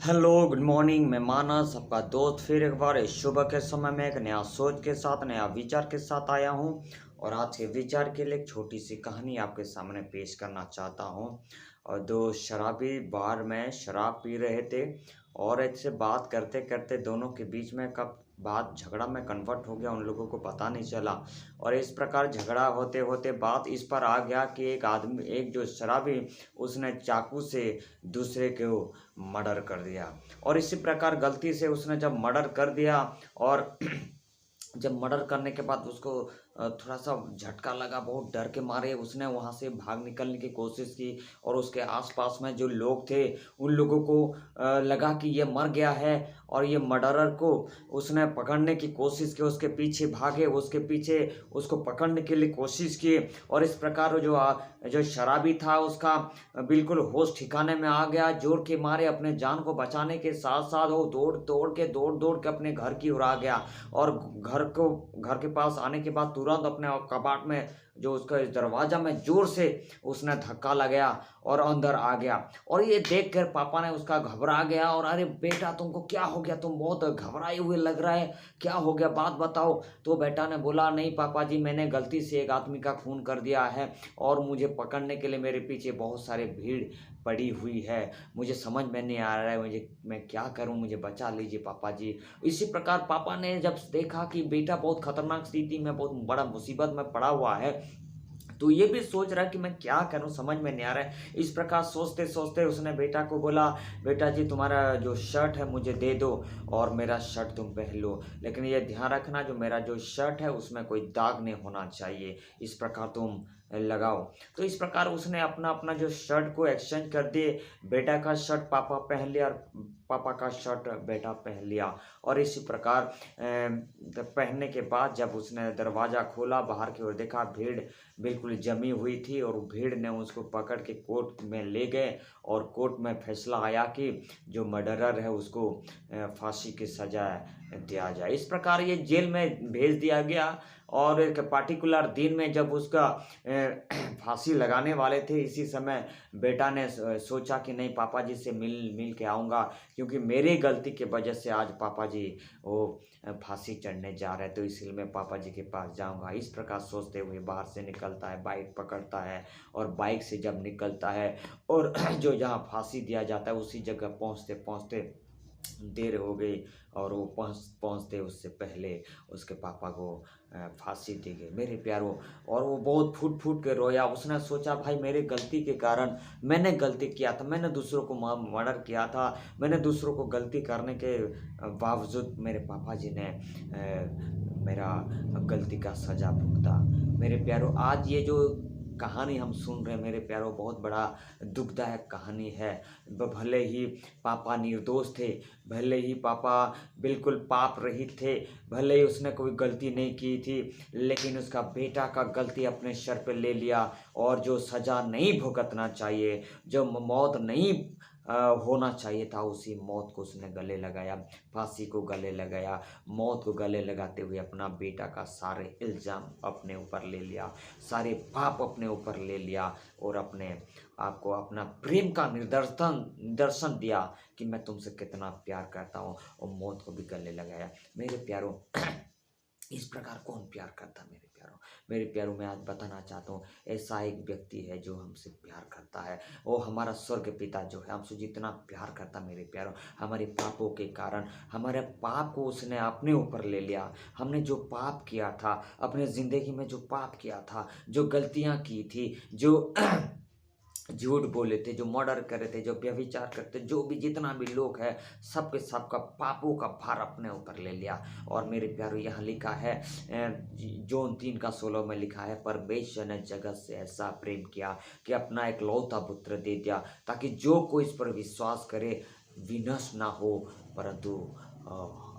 Hello good morning. मैं मानस आपका दोस्त फिर एक बार इस सुबह के समय में एक नया सोच के साथ नया विचार के साथ आया हूँ। और आज के विचार के लिए एक छोटी सी कहानी आपके सामने पेश करना चाहता हूँ। और दो शराबी बार में शराब पी रहे थे और एक से बात करते करते दोनों के बीच में कब बात झगड़ा में कन्वर्ट हो गया उन लोगों को पता नहीं चला। और इस प्रकार झगड़ा होते होते बात इस पर आ गया कि एक जो शराबी उसने चाकू से दूसरे को मर्डर कर दिया। और इसी प्रकार गलती से उसने जब मर्डर कर दिया और जब मर्डर करने के बाद उसको थोड़ा सा झटका लगा, बहुत डर के मारे उसने वहाँ से भाग निकलने की कोशिश की। और उसके आसपास में जो लोग थे उन लोगों को लगा कि ये मर गया है और ये मर्डरर को उसने पकड़ने की कोशिश की, उसके पीछे भागे, उसके पीछे उसको पकड़ने के लिए कोशिश की। और इस प्रकार जो शराबी था उसका बिल्कुल होश ठिकाने में आ गया। जोर के मारे अपने जान को बचाने के साथ साथ वो दौड़ दौड़ के अपने घर की ओर आ गया। और घर के पास आने के बाद तुरंत अपने कबाट में जो उसका इस दरवाजा में जोर से उसने धक्का लगाया और अंदर आ गया। और ये देख कर पापा ने उसका घबरा गया और अरे बेटा तुमको क्या हो गया, तुम बहुत घबराए हुए लग रहा है, क्या हो गया बात बताओ। तो बेटा ने बोला नहीं पापा जी, मैंने गलती से एक आदमी का खून कर दिया है और मुझे पकड़ने के लिए मेरे पीछे बहुत सारे भीड़ पड़ी हुई है, मुझे समझ में नहीं आ रहा है, मैं क्या करूं, मुझे बचा लीजिए पापा जी। इसी प्रकार पापा ने जब देखा कि बेटा बहुत खतरनाक स्थिति में, बहुत बड़ा मुसीबत में पड़ा हुआ है, तो ये भी सोच रहा है कि मैं क्या करूं, समझ में नहीं आ रहा है। इस प्रकार सोचते सोचते उसने बेटा को बोला बेटा जी तुम्हारा जो शर्ट है मुझे दे दो और मेरा शर्ट तुम पहन लो, लेकिन ये ध्यान रखना जो मेरा जो शर्ट है उसमें कोई दाग नहीं होना चाहिए, इस प्रकार तुम लगाओ। तो इस प्रकार उसने अपना अपना जो शर्ट को एक्सचेंज कर दिए। बेटा का शर्ट पापा पहन लिया और पापा का शर्ट बेटा पहन लिया। और इसी प्रकार पहनने के बाद जब उसने दरवाज़ा खोला, बाहर की ओर देखा, भीड़ बिल्कुल जमी हुई थी और भीड़ ने उसको पकड़ के कोर्ट में ले गए। और कोर्ट में फैसला आया कि जो मर्डरर है उसको फांसी की सजा दिया जाए। इस प्रकार ये जेल में भेज दिया गया। और एक पार्टिकुलर दिन में जब उसका फांसी लगाने वाले थे, इसी समय बेटा ने सोचा कि नहीं पापा जी से मिल के आऊँगा, क्योंकि मेरे गलती के वजह से आज पापा जी वो फांसी चढ़ने जा रहे हैं, तो इसलिए मैं पापा जी के पास जाऊंगा। इस प्रकार सोचते हुए बाहर से निकलता है, बाइक पकड़ता है और बाइक से जब निकलता है और जो जहाँ फांसी दिया जाता है उसी जगह पहुँचते पहुँचते देर हो गई और वो पहुँचते उससे पहले उसके पापा को फांसी दी गई। मेरे प्यारों, और वो बहुत फूट फूट के रोया। उसने सोचा भाई मेरे गलती के कारण मैंने गलती किया था, मैंने दूसरों को मर्डर किया था, मैंने दूसरों को गलती करने के बावजूद मेरे पापा जी ने मेरा गलती का सजा भुगता। मेरे प्यारों, आज ये जो कहानी हम सुन रहे हैं मेरे प्यारों, बहुत बड़ा दुखदायक कहानी है। भले ही पापा निर्दोष थे, भले ही पापा बिल्कुल पाप रहित थे, भले ही उसने कोई गलती नहीं की थी, लेकिन उसका बेटा का गलती अपने सर पे ले लिया। और जो सज़ा नहीं भुगतना चाहिए, जो मौत नहीं होना चाहिए था, उसी मौत को उसने गले लगाया, फांसी को गले लगाया। मौत को गले लगाते हुए अपना बेटा का सारे इल्ज़ाम अपने ऊपर ले लिया, सारे पाप अपने ऊपर ले लिया और अपने आपको अपना प्रेम का निदर्शन दिया कि मैं तुमसे कितना प्यार करता हूँ, और मौत को भी गले लगाया। मेरे प्यारों, इस प्रकार कौन प्यार करता मेरे प्यारों। मेरे प्यारों, मैं आज बताना चाहता हूँ ऐसा एक व्यक्ति है जो हमसे प्यार करता है, वो हमारा स्वर्ग पिता जो है हमसे जितना प्यार करता मेरे प्यारों। हमारे पापों के कारण हमारे पाप को उसने अपने ऊपर ले लिया। हमने जो पाप किया था अपने ज़िंदगी में, जो पाप किया था, जो गलतियाँ की थी, जो झूठ बोले थे, जो मर्डर करे थे, जो व्यभिचार करते, जो भी जितना भी लोग है, सबके सबका पापों का भार अपने ऊपर ले लिया। और मेरे प्यारों, यहाँ लिखा है जोन 3:16 में लिखा है, परमेश्वर ने जगत से ऐसा प्रेम किया कि अपना एकलौता पुत्र दे दिया, ताकि जो कोई इस पर विश्वास करे विनाश ना हो परंतु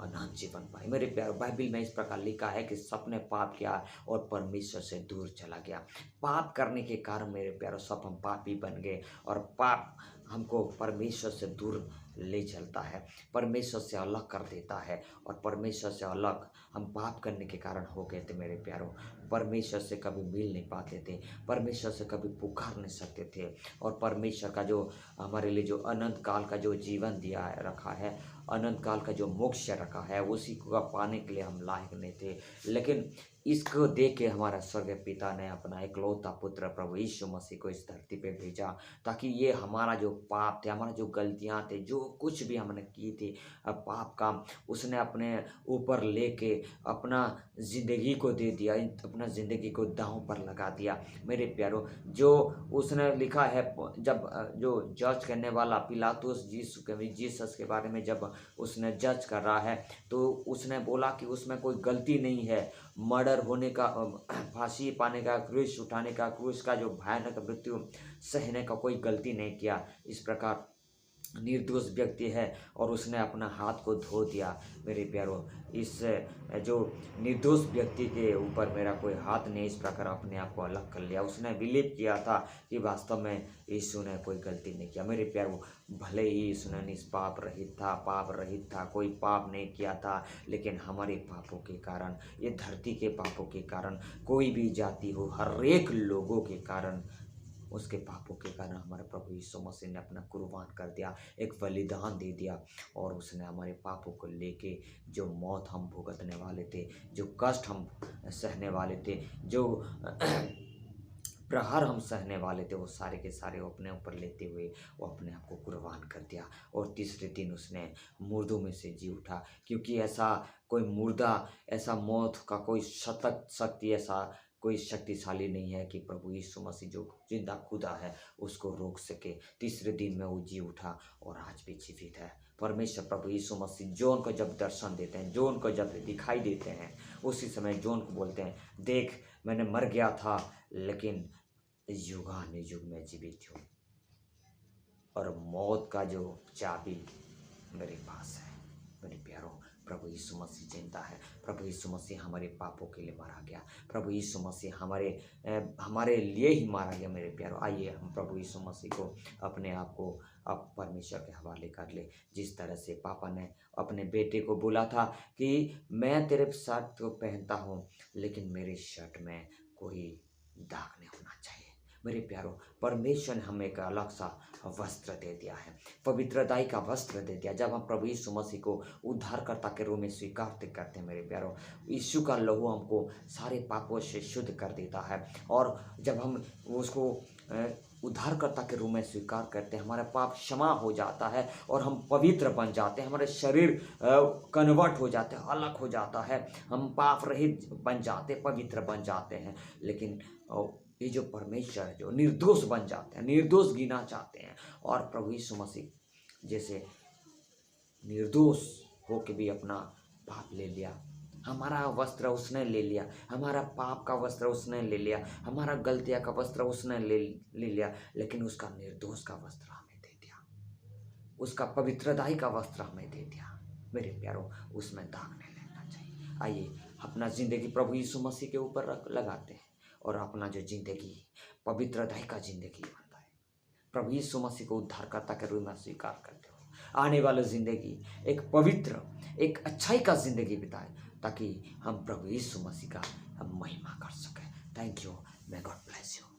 अनंत जीवन पाए। मेरे प्यारो, बाइबल में इस प्रकार लिखा है कि सबने पाप किया और परमेश्वर से दूर चला गया। पाप करने के कारण मेरे प्यारो सब हम पापी बन गए, और पाप हमको परमेश्वर से दूर ले चलता है, परमेश्वर से अलग कर देता है। और परमेश्वर से अलग हम पाप करने के कारण हो गए थे मेरे प्यारो। परमेश्वर से कभी मिल नहीं पाते थे, परमेश्वर से कभी पुकार नहीं सकते थे। और परमेश्वर का जो हमारे लिए जो अनंत काल का जो जीवन दिया रखा है, अनंत काल का जो मोक्ष रखा है, उसी को पाने के लिए हम लायक नहीं थे। लेकिन इसको देख के हमारा स्वर्गीय पिता ने अपना इकलौता पुत्र प्रभु यीशु मसीह को इस धरती पे भेजा, ताकि ये हमारा जो पाप थे, हमारा जो गलतियां थे, जो कुछ भी हमने की थी पाप काम, उसने अपने ऊपर लेके अपना ज़िंदगी को दे दिया, अपना ज़िंदगी को दांव पर लगा दिया। मेरे प्यारो, जो उसने लिखा है, जब जो जज करने वाला पिलातुस जीसस के बारे में जब उसने जज कर रहा है, तो उसने बोला कि उसमें कोई गलती नहीं है। मर्डर होने का, फांसी पाने का, क्रूस उठाने का, क्रूस का जो भयानक मृत्यु सहने का कोई गलती नहीं किया। इस प्रकार निर्दोष व्यक्ति है और उसने अपना हाथ को धो दिया। मेरे प्यारो, इस जो निर्दोष व्यक्ति के ऊपर मेरा कोई हाथ नहीं, इस प्रकार अपने आप को अलग कर लिया। उसने बिलीव किया था कि वास्तव में यीशु ने कोई गलती नहीं किया। मेरे प्यारो, भले ही यीशु ने निष्पाप रहित था, पाप रहित था, कोई पाप नहीं किया था, लेकिन हमारे पापों के कारण, ये धरती के पापों के कारण, कोई भी जाति हो, हर एक लोगों के कारण, उसके पापों के कारण हमारे प्रभु यीशु मसीह ने अपना कुर्बान कर दिया, एक बलिदान दे दिया। और उसने हमारे पापों को लेके जो मौत हम भुगतने वाले थे, जो कष्ट हम सहने वाले थे, जो प्रहार हम सहने वाले थे, वो सारे के सारे वो अपने ऊपर लेते हुए वो अपने आप को कुर्बान कर दिया। और तीसरे दिन उसने मुर्दों में से जी उठा, क्योंकि ऐसा कोई मुर्दा, ऐसा मौत का कोई शक्ति, ऐसा कोई शक्तिशाली नहीं है कि प्रभु यीशु मसीह जो जिंदा खुदा है उसको रोक सके। तीसरे दिन में वो जी उठा और आज भी जीवित है। परमेश्वर प्रभु यीशु मसीह जोन को जब दर्शन देते हैं, जोन को जब दिखाई देते हैं, उसी समय जोन को बोलते हैं, देख मैंने मर गया था, लेकिन युगानुयुग में जीवित हूँ, और मौत का जो चाबी मेरे पास है। मेरे प्यारो, प्रभु यीशु मसीह जिंदा है। प्रभु यीशु मसीह हमारे पापों के लिए मारा गया। प्रभु यीशु मसीह हमारे लिए ही मारा गया। मेरे प्यारो, आइए हम प्रभु यीशु मसीह को अपने आप को अब परमेश्वर के हवाले कर ले। जिस तरह से पापा ने अपने बेटे को बोला था कि मैं तेरे शर्ट को पहनता हूँ, लेकिन मेरे शर्ट में कोई दाग नहीं होना चाहिए। मेरे प्यारो, परमेश्वर ने हमें एक अलग सा वस्त्र दे दिया है, पवित्रताई का वस्त्र दे दिया। जब हम प्रभु यीशु मसीह को उद्धारकर्ता के रूप में स्वीकार करते हैं मेरे प्यारो, यीशु का लहू हमको सारे पापों से शुद्ध कर देता है। और जब हम उसको उद्धारकर्ता के रूप में स्वीकार करते हैं, हमारा पाप क्षमा हो जाता है और हम पवित्र बन जाते हैं। हमारे शरीर कन्वर्ट हो जाते हैं, अलग हो जाता है, हम पाप रहित बन जाते, पवित्र बन जाते हैं। लेकिन ये जो परमेश्वर है, जो निर्दोष बन जाते हैं, निर्दोष गिना चाहते हैं, और प्रभु यीशु मसीह जैसे निर्दोष होके भी अपना पाप ले लिया, हमारा वस्त्र उसने ले लिया, हमारा पाप का वस्त्र उसने ले लिया, हमारा गलतियाँ का वस्त्र उसने ले लिया, लेकिन उसका निर्दोष का वस्त्र हमें दे दिया, उसका पवित्रताई का वस्त्र हमें दे दिया। मेरे प्यारो, उसमें दाग नहीं लगना चाहिए। आइए अपना जिंदगी प्रभु यीशु मसीह के ऊपर लगाते हैं और अपना जो जिंदगी पवित्रताई का जिंदगी बनता है, प्रभु यीशु मसीह को उद्धारकर्ता के रूप में स्वीकार करते हो, आने वाली जिंदगी एक पवित्र, एक अच्छाई का जिंदगी बिताए, ताकि हम प्रभु यीशु मसीह का महिमा कर सकें। Thank you. May God bless you.